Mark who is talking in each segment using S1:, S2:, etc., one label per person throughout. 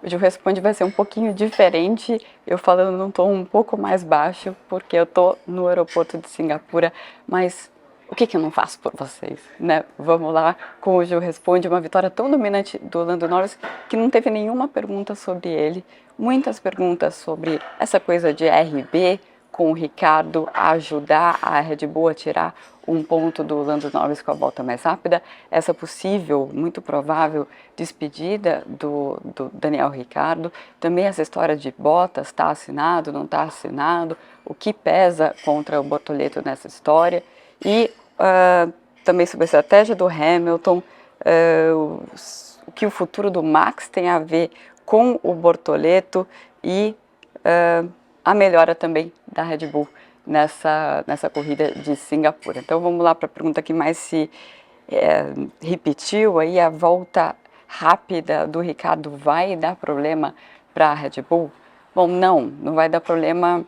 S1: O Gil Responde vai ser um pouquinho diferente, eu falando num tom um pouco mais baixo, porque eu tô no aeroporto de Singapura, mas o que que eu não faço por vocês, né? Vamos lá com o Gil Responde, uma vitória tão dominante do Lando Norris que não teve nenhuma pergunta sobre ele, muitas perguntas sobre essa coisa de RB, com o Ricardo a ajudar a Red Bull a tirar um ponto do Lando Norris com a volta mais rápida, essa possível, muito provável despedida do Daniel Ricciardo, também essa história de Bottas, está assinado, não está assinado, o que pesa contra o Bortoleto nessa história, e também sobre a estratégia do Hamilton, o que o futuro do Max tem a ver com o Bortoleto e a melhora também da Red Bull nessa corrida de Singapura. Então vamos lá para a pergunta que mais se repetiu aí, a volta rápida do Ricardo vai dar problema para a Red Bull? Bom, não vai dar problema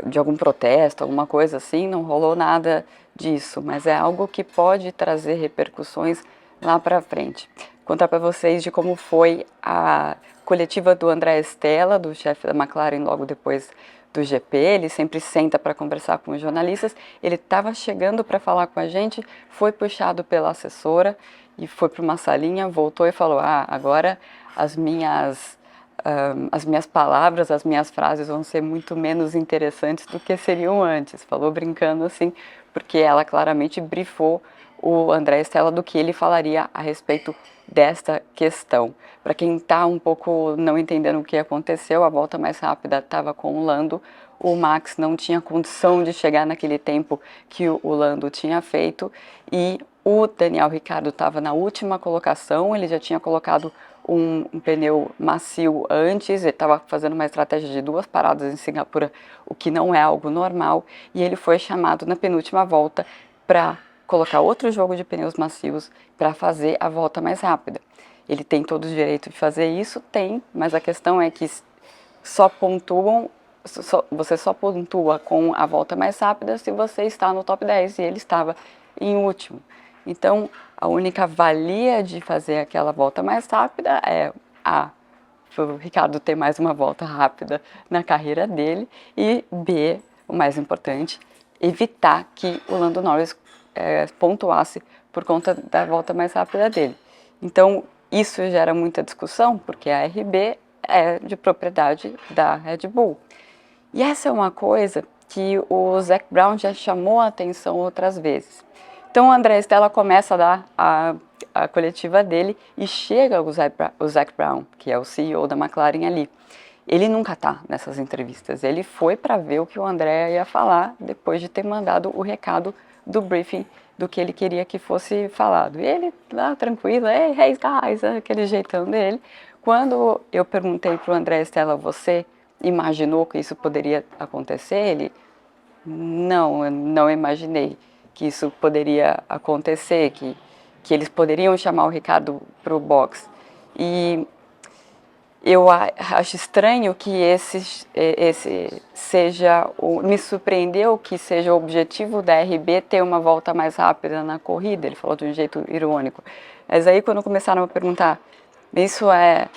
S1: de algum protesto, alguma coisa assim, não rolou nada disso, mas é algo que pode trazer repercussões lá para frente. Vou contar para vocês de como foi a coletiva do André Stella, do chefe da McLaren, logo depois do GP. Ele sempre senta para conversar com os jornalistas. Ele estava chegando para falar com a gente, foi puxado pela assessora e foi para uma salinha, voltou e falou: agora as minhas palavras, as minhas frases vão ser muito menos interessantes do que seriam antes. Falou brincando assim, porque ela claramente brifou o André Stella do que ele falaria a respeito desta questão. Para quem está um pouco não entendendo o que aconteceu, a volta mais rápida estava com o Lando, o Max não tinha condição de chegar naquele tempo que o Lando tinha feito e o Daniel Ricciardo estava na última colocação, ele já tinha colocado um pneu macio antes, ele estava fazendo uma estratégia de 2 paradas em Singapura, o que não é algo normal, e ele foi chamado na penúltima volta para colocar outro jogo de pneus macios para fazer a volta mais rápida. Ele tem todo o direito de fazer isso? Tem, mas a questão é que você só pontua com a volta mais rápida se você está no top 10 e ele estava em último. Então, a única valia de fazer aquela volta mais rápida é o Ricardo ter mais uma volta rápida na carreira dele e B, o mais importante, evitar que o Lando Norris pontuasse por conta da volta mais rápida dele. Então, isso gera muita discussão, porque a RB é de propriedade da Red Bull. E essa é uma coisa que o Zac Brown já chamou a atenção outras vezes. Então, o André Stella começa a dar a coletiva dele e chega o Zac Brown, que é o CEO da McLaren ali. Ele nunca está nessas entrevistas, ele foi para ver o que o André ia falar depois de ter mandado o recado do briefing do que ele queria que fosse falado. E ele lá tranquilo, hey guys, aquele jeitão dele. Quando eu perguntei para o André Stella, você imaginou que isso poderia acontecer? Ele, não, eu não imaginei que isso poderia acontecer, que eles poderiam chamar o Ricardo para o box. E eu acho estranho que esse seja, me surpreendeu que seja o objetivo da RB ter uma volta mais rápida na corrida, ele falou de um jeito irônico. Mas aí quando começaram a perguntar, isso é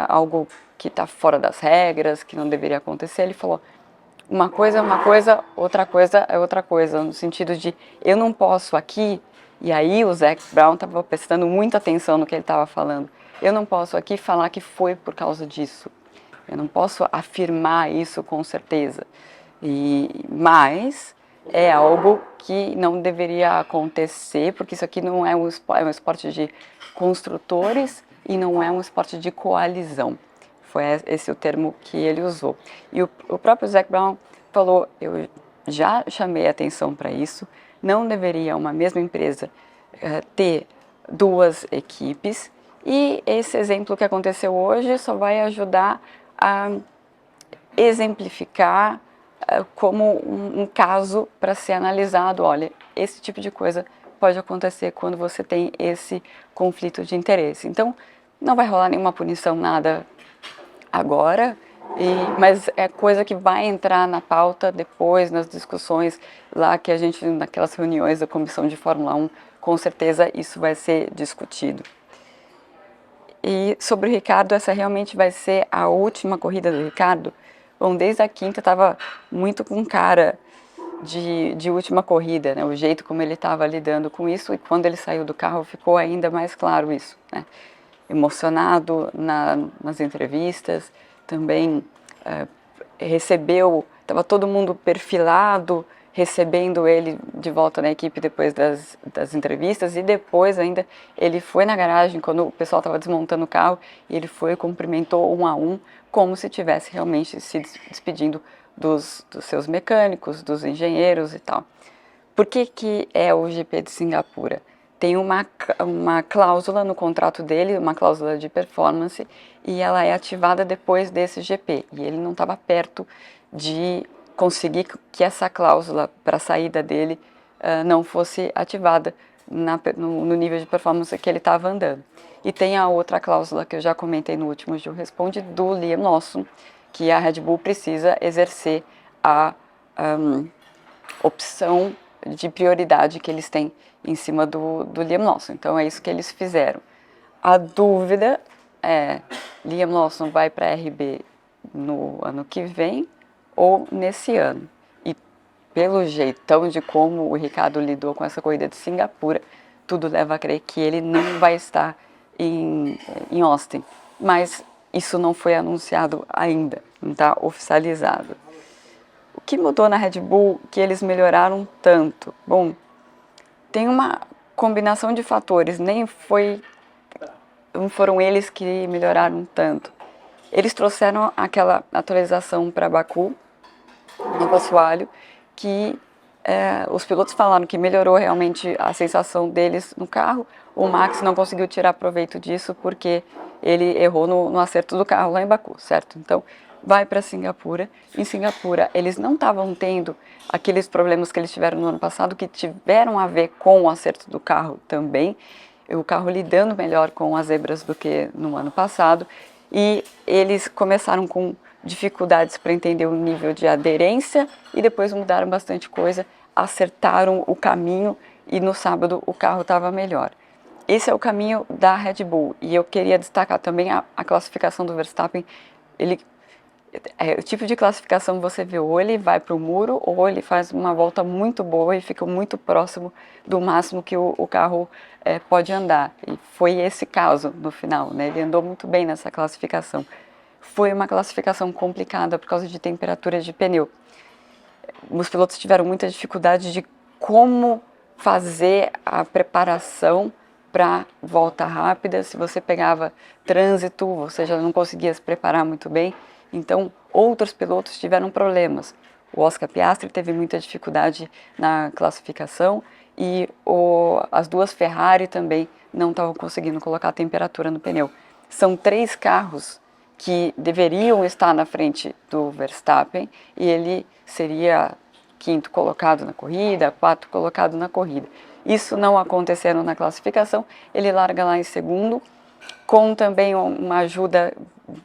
S1: algo que está fora das regras, que não deveria acontecer, ele falou, uma coisa é uma coisa, outra coisa é outra coisa, no sentido de eu não posso aqui, e aí o Zac Brown estava prestando muita atenção no que ele estava falando, eu não posso aqui falar que foi por causa disso, eu não posso afirmar isso com certeza, mas é algo que não deveria acontecer, porque isso aqui não é um esporte de construtores e não é um esporte de coalizão. Foi esse o termo que ele usou. E o próprio Zac Brown falou, eu já chamei atenção para isso, não deveria uma mesma empresa ter 2 equipes, e esse exemplo que aconteceu hoje só vai ajudar a exemplificar como um caso para ser analisado. Olha, esse tipo de coisa pode acontecer quando você tem esse conflito de interesse. Então, não vai rolar nenhuma punição, nada agora, mas é coisa que vai entrar na pauta depois, nas discussões lá que a gente, naquelas reuniões da comissão de Fórmula 1, com certeza isso vai ser discutido. E sobre o Ricciardo, essa realmente vai ser a última corrida do Ricciardo? Bom, desde a quinta estava muito com cara de última corrida, né? O jeito como ele estava lidando com isso, e quando ele saiu do carro ficou ainda mais claro isso, né? Emocionado nas entrevistas, também recebeu, estava todo mundo perfilado, recebendo ele de volta na equipe depois das entrevistas, e depois ainda ele foi na garagem quando o pessoal estava desmontando o carro, e ele foi e cumprimentou um a um, como se tivesse realmente se despedindo dos seus mecânicos, dos engenheiros e tal. Por que é o GP de Singapura? Tem uma cláusula no contrato dele, uma cláusula de performance, e ela é ativada depois desse GP. E ele não estava perto de conseguir que essa cláusula para a saída dele não fosse ativada no nível de performance que ele estava andando. E tem a outra cláusula que eu já comentei no último Gil Responde, do Liam Lawson, que a Red Bull precisa exercer a opção de prioridade que eles têm em cima do Liam Lawson. Então é isso que eles fizeram. A dúvida é, Liam Lawson vai para a RB no ano que vem ou nesse ano? E pelo jeitão de como o Ricciardo lidou com essa corrida de Singapura, tudo leva a crer que ele não vai estar em Austin. Mas isso não foi anunciado ainda, não está oficializado. O que mudou na Red Bull que eles melhoraram tanto? Bom, tem uma combinação de fatores, não foram eles que melhoraram tanto. Eles trouxeram aquela atualização para Baku, no assoalho, que os pilotos falaram que melhorou realmente a sensação deles no carro. O Max não conseguiu tirar proveito disso porque ele errou no acerto do carro lá em Baku, certo? Então, vai para Singapura. Em Singapura, eles não estavam tendo aqueles problemas que eles tiveram no ano passado, que tiveram a ver com o acerto do carro também. O carro lidando melhor com as zebras do que no ano passado. E eles começaram com dificuldades para entender o nível de aderência e depois mudaram bastante coisa, acertaram o caminho e no sábado o carro estava melhor. Esse é o caminho da Red Bull, e eu queria destacar também a classificação do Verstappen. O tipo de classificação você vê, ou ele vai para o muro, ou ele faz uma volta muito boa e fica muito próximo do máximo que o carro pode andar. E foi esse caso no final, né? Ele andou muito bem nessa classificação. Foi uma classificação complicada por causa de temperatura de pneu. Os pilotos tiveram muita dificuldade de como fazer a preparação para volta rápida. Se você pegava trânsito, você já não conseguia se preparar muito bem. Então, outros pilotos tiveram problemas. O Oscar Piastri teve muita dificuldade na classificação e as duas Ferrari também não estavam conseguindo colocar a temperatura no pneu. São 3 carros que deveriam estar na frente do Verstappen e ele seria 5º colocado na corrida, 4º colocado na corrida. Isso não aconteceu na classificação, ele larga lá em segundo, com também uma ajuda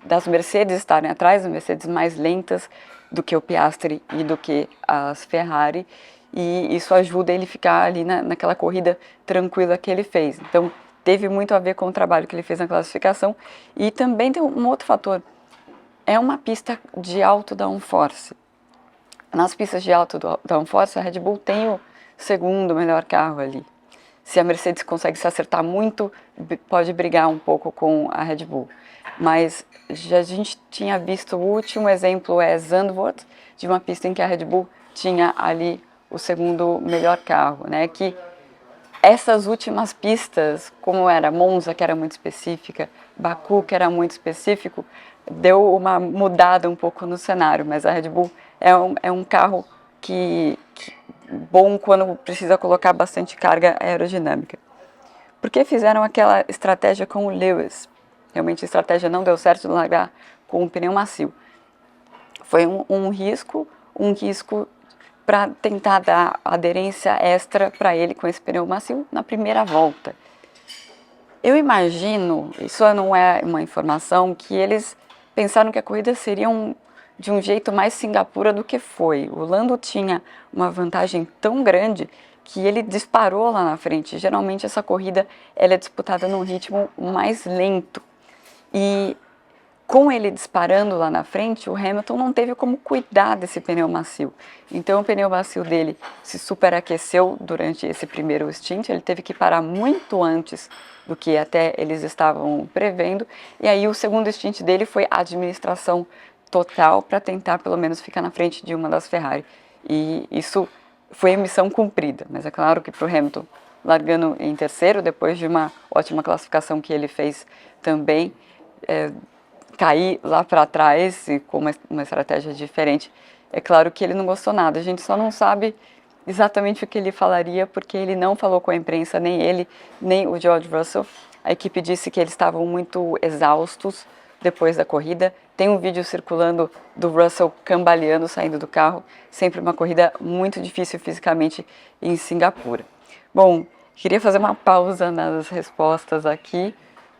S1: das Mercedes estarem atrás, as Mercedes mais lentas do que o Piastri e do que as Ferrari, e isso ajuda ele a ficar ali naquela corrida tranquila que ele fez. Então, teve muito a ver com o trabalho que ele fez na classificação, e também tem um outro fator, é uma pista de alto downforce. Nas pistas de alto downforce, a Red Bull tem o segundo melhor carro ali. Se a Mercedes consegue se acertar muito, pode brigar um pouco com a Red Bull. Mas a gente tinha visto, o último exemplo é Zandvoort, de uma pista em que a Red Bull tinha ali o segundo melhor carro, né? Que essas últimas pistas, como era Monza, que era muito específica, Baku, que era muito específico, deu uma mudada um pouco no cenário, mas a Red Bull é um carro que bom quando precisa colocar bastante carga aerodinâmica. Por que fizeram aquela estratégia com o Lewis? Realmente a estratégia não deu certo de largar com o pneu macio. Foi um risco para tentar dar aderência extra para ele com esse pneu macio na primeira volta. Eu imagino, isso não é uma informação, que eles pensaram que a corrida seria de um jeito mais Singapura do que foi. O Lando tinha uma vantagem tão grande que ele disparou lá na frente. Geralmente essa corrida ela é disputada num ritmo mais lento. E com ele disparando lá na frente, o Hamilton não teve como cuidar desse pneu macio. Então o pneu macio dele se superaqueceu durante esse primeiro stint, ele teve que parar muito antes do que até eles estavam prevendo, e aí o segundo stint dele foi administração total para tentar pelo menos ficar na frente de uma das Ferrari. E isso foi a missão cumprida, mas é claro que para o Hamilton, largando em terceiro, depois de uma ótima classificação que ele fez também, cair lá para trás e com uma estratégia diferente, é claro que ele não gostou nada. A gente só não sabe exatamente o que ele falaria, porque ele não falou com a imprensa, nem ele, nem o George Russell. A equipe disse que eles estavam muito exaustos depois da corrida. Tem um vídeo circulando do Russell cambaleando, saindo do carro. Sempre uma corrida muito difícil fisicamente em Singapura. Bom, queria fazer uma pausa nas respostas aqui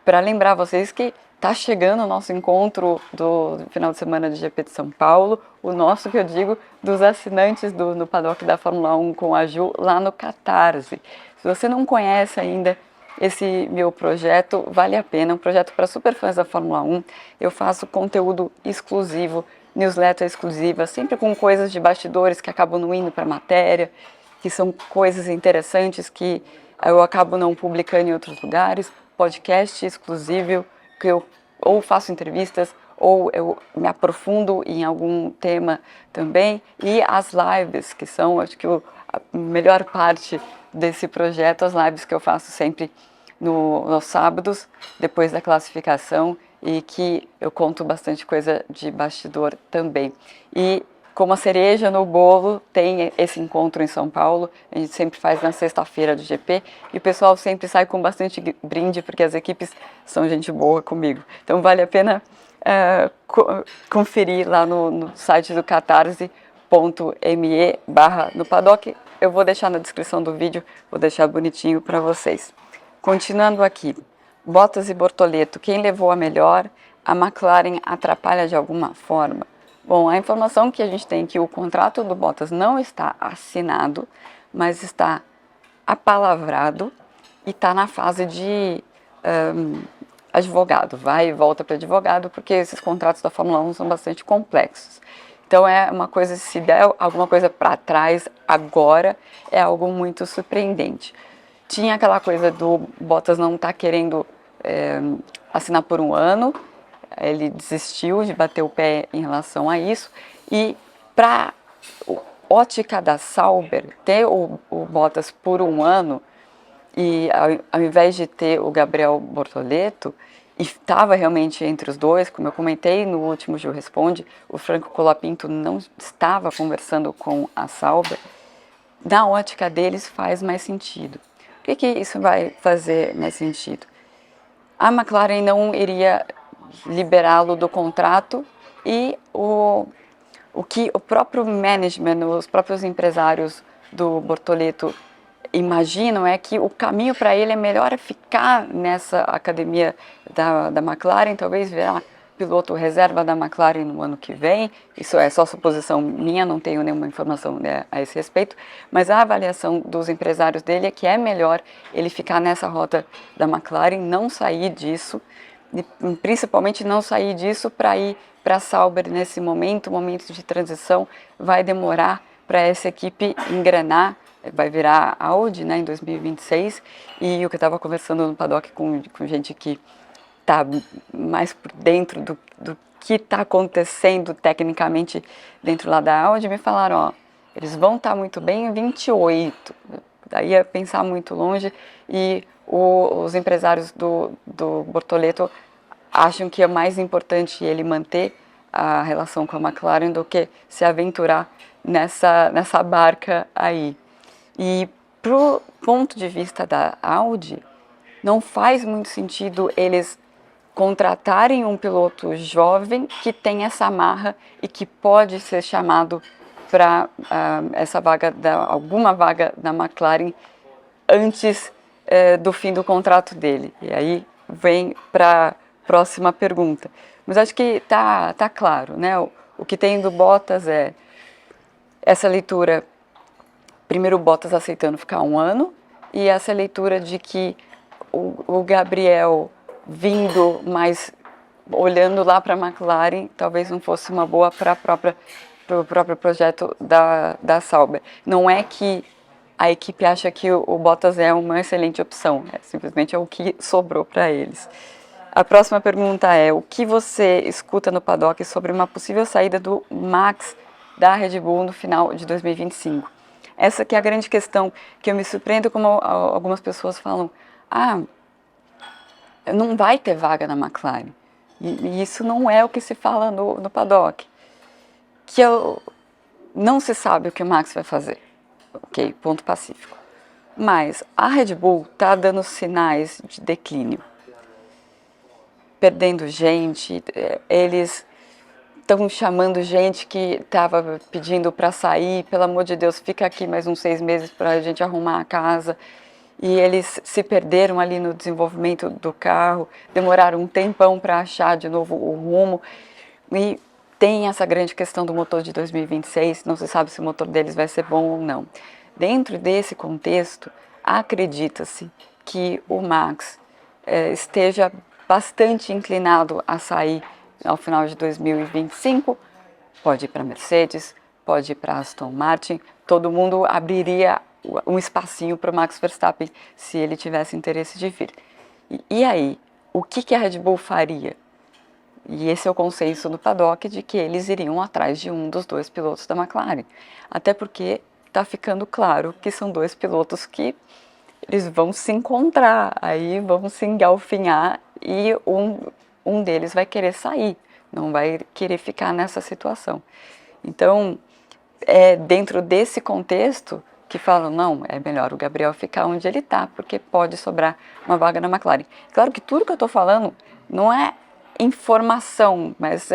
S1: para lembrar vocês que está chegando o nosso encontro do final de semana de GP de São Paulo, o nosso, que eu digo, dos assinantes no paddock da Fórmula 1 com a Ju, lá no Catarse. Se você não conhece ainda esse meu projeto, vale a pena, é um projeto para superfãs da Fórmula 1. Eu faço conteúdo exclusivo, newsletter exclusiva, sempre com coisas de bastidores que acabam não indo para a matéria, que são coisas interessantes que eu acabo não publicando em outros lugares, podcast exclusivo, que eu ou faço entrevistas, ou eu me aprofundo em algum tema também, e as lives, que são, acho que a melhor parte desse projeto, as lives que eu faço sempre nos sábados, depois da classificação, e que eu conto bastante coisa de bastidor também. E como a cereja no bolo, tem esse encontro em São Paulo, a gente sempre faz na sexta-feira do GP, e o pessoal sempre sai com bastante brinde, porque as equipes são gente boa comigo. Então vale a pena conferir lá no site do catarse.me/no paddock. Eu vou deixar na descrição do vídeo, vou deixar bonitinho para vocês. Continuando aqui, Bottas e Bortoleto, quem levou a melhor? A McLaren atrapalha de alguma forma? Bom, a informação que a gente tem é que o contrato do Bottas não está assinado, mas está apalavrado e está na fase de advogado. Vai e volta para advogado, porque esses contratos da Fórmula 1 são bastante complexos. Então é uma coisa, se der alguma coisa para trás agora, é algo muito surpreendente. Tinha aquela coisa do Bottas não estar querendo assinar por um ano, ele desistiu de bater o pé em relação a isso, e para ótica da Sauber, ter o Bottas por um ano, e ao invés de ter o Gabriel Bortoleto, e estava realmente entre os dois, como eu comentei no último Gil Responde, o Franco Colapinto não estava conversando com a Sauber, na ótica deles faz mais sentido. Por que isso vai fazer mais sentido? A McLaren não iria liberá-lo do contrato, e o que o próprio management, os próprios empresários do Bortoleto imaginam é que o caminho para ele é melhor ficar nessa academia da McLaren, talvez virar piloto reserva da McLaren no ano que vem. Isso é só suposição minha, não tenho nenhuma informação, né, a esse respeito, mas a avaliação dos empresários dele é que é melhor ele ficar nessa rota da McLaren, não sair disso, e principalmente não sair disso para ir para a Sauber nesse momento de transição. Vai demorar para essa equipe engrenar, vai virar Audi, né, em 2026, e o que eu estava conversando no paddock com gente que está mais por dentro do que está acontecendo tecnicamente dentro lá da Audi, me falaram, ó, eles vão estar muito bem em 28, daí é pensar muito longe, e os empresários do Bortoleto acham que é mais importante ele manter a relação com a McLaren do que se aventurar nessa barca aí. E pro ponto de vista da Audi, não faz muito sentido eles contratarem um piloto jovem que tem essa marra e que pode ser chamado para essa vaga, alguma vaga da McLaren antes do fim do contrato dele. E aí vem para a próxima pergunta. Mas acho que tá claro, né? O que tem do Bottas é essa leitura, primeiro o Bottas aceitando ficar um ano, e essa leitura de que o Gabriel vindo mais olhando lá para a McLaren, talvez não fosse uma boa para o próprio projeto da Sauber. Não é que a equipe acha que o Bottas é uma excelente opção, simplesmente é o que sobrou para eles. A próxima pergunta é: o que você escuta no paddock sobre uma possível saída do Max da Red Bull no final de 2025? Essa que é a grande questão, que eu me surpreendo como algumas pessoas falam: não vai ter vaga na McLaren. E isso não é o que se fala no paddock. Não se sabe o que o Max vai fazer. Ok, ponto pacífico. Mas a Red Bull está dando sinais de declínio. Perdendo gente, eles estão chamando gente que estava pedindo para sair, pelo amor de Deus, fica aqui mais uns 6 meses para a gente arrumar a casa. E eles se perderam ali no desenvolvimento do carro, demoraram um tempão para achar de novo o rumo. E tem essa grande questão do motor de 2026, não se sabe se o motor deles vai ser bom ou não. Dentro desse contexto, acredita-se que o Max esteja bastante inclinado a sair ao final de 2025, pode ir para a Mercedes, pode ir para a Aston Martin, todo mundo abriria um espacinho para o Max Verstappen se ele tivesse interesse de vir. E aí, o que a Red Bull faria? E esse é o consenso do paddock de que eles iriam atrás de um dos 2 pilotos da McLaren. Até porque está ficando claro que são 2 pilotos que eles vão se encontrar, aí vão se engalfinhar e um deles vai querer sair, não vai querer ficar nessa situação. Então, é dentro desse contexto que falam: não, é melhor o Gabriel ficar onde ele está, porque pode sobrar uma vaga na McLaren. Claro que tudo que eu estou falando não é informação, mas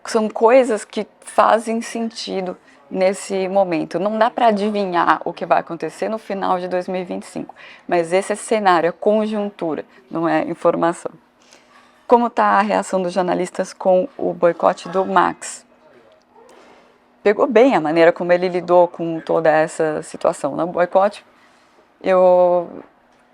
S1: são coisas que fazem sentido nesse momento. Não dá para adivinhar o que vai acontecer no final de 2025, mas esse é cenário, é conjuntura, não é informação. Como está a reação dos jornalistas com o boicote do Max? Pegou bem a maneira como ele lidou com toda essa situação. No boicote, eu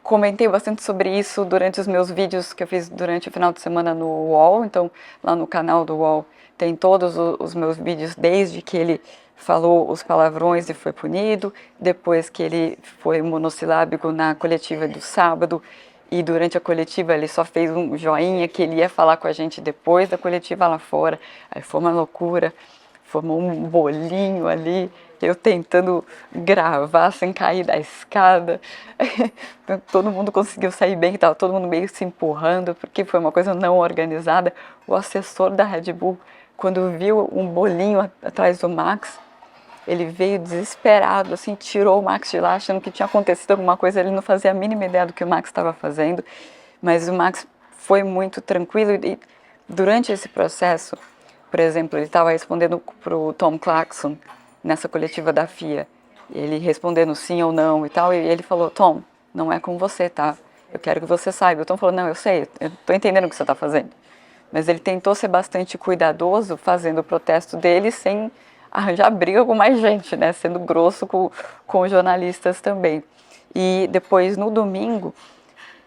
S1: comentei bastante sobre isso durante os meus vídeos que eu fiz durante o final de semana no UOL. Então, lá no canal do UOL tem todos os meus vídeos, desde que ele falou os palavrões e foi punido, depois que ele foi monossilábico na coletiva do sábado, e durante a coletiva ele só fez um joinha que ele ia falar com a gente depois da coletiva lá fora. Aí foi uma loucura. Formou um bolinho ali, eu tentando gravar sem cair da escada. Todo mundo conseguiu sair bem, estava todo mundo meio se empurrando, porque foi uma coisa não organizada. O assessor da Red Bull, quando viu um bolinho atrás do Max, ele veio desesperado, assim, tirou o Max de lá, achando que tinha acontecido alguma coisa. Ele não fazia a mínima ideia do que o Max estava fazendo, mas o Max foi muito tranquilo. E durante esse processo, por exemplo, ele estava respondendo para o Tom Clarkson nessa coletiva da FIA, ele respondendo sim ou não e tal, e ele falou: Tom, não é com você, tá? Eu quero que você saiba. O Tom falou: não, eu sei, eu estou entendendo o que você está fazendo. Mas ele tentou ser bastante cuidadoso fazendo o protesto dele sem arranjar briga com mais gente, né? Sendo grosso com os jornalistas também. E depois, no domingo,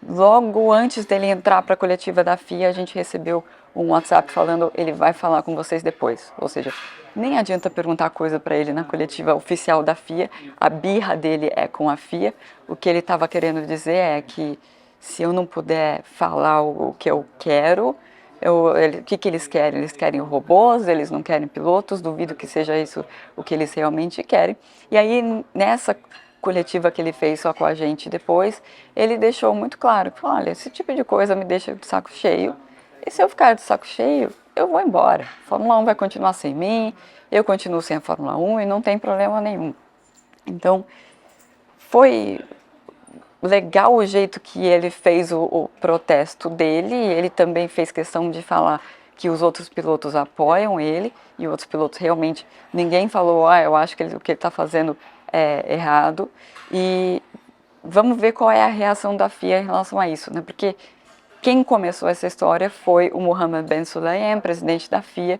S1: logo antes dele entrar para a coletiva da FIA, a gente recebeu um WhatsApp falando: ele vai falar com vocês depois. Ou seja, nem adianta perguntar coisa para ele na coletiva oficial da FIA, a birra dele é com a FIA. O que ele estava querendo dizer é que se eu não puder falar o que eu quero, o que eles querem? Eles querem robôs, eles não querem pilotos, duvido que seja isso o que eles realmente querem. E aí, nessa coletiva que ele fez só com a gente depois, ele deixou muito claro: olha, esse tipo de coisa me deixa de saco cheio, e se eu ficar de saco cheio, eu vou embora. A Fórmula 1 vai continuar sem mim, eu continuo sem a Fórmula 1 e não tem problema nenhum. Então, foi legal o jeito que ele fez o protesto dele. Ele também fez questão de falar que os outros pilotos apoiam ele, e outros pilotos realmente, ninguém falou: eu acho que o que ele está fazendo é errado. E vamos ver qual é a reação da FIA em relação a isso, né? Porque quem começou essa história foi o Mohammed Ben Sulayem, presidente da FIA,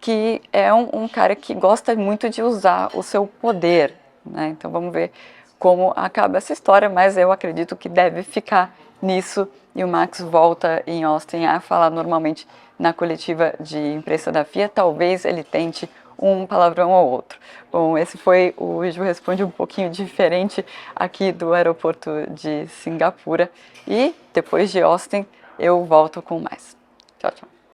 S1: que é um cara que gosta muito de usar o seu poder, né? Então vamos ver como acaba essa história, mas eu acredito que deve ficar nisso e o Max volta em Austin a falar normalmente na coletiva de imprensa da FIA. Talvez ele tente um palavrão ou outro. Bom, esse foi o Ju Responde um pouquinho diferente aqui do aeroporto de Singapura e depois de Austin eu volto com mais. Tchau, tchau.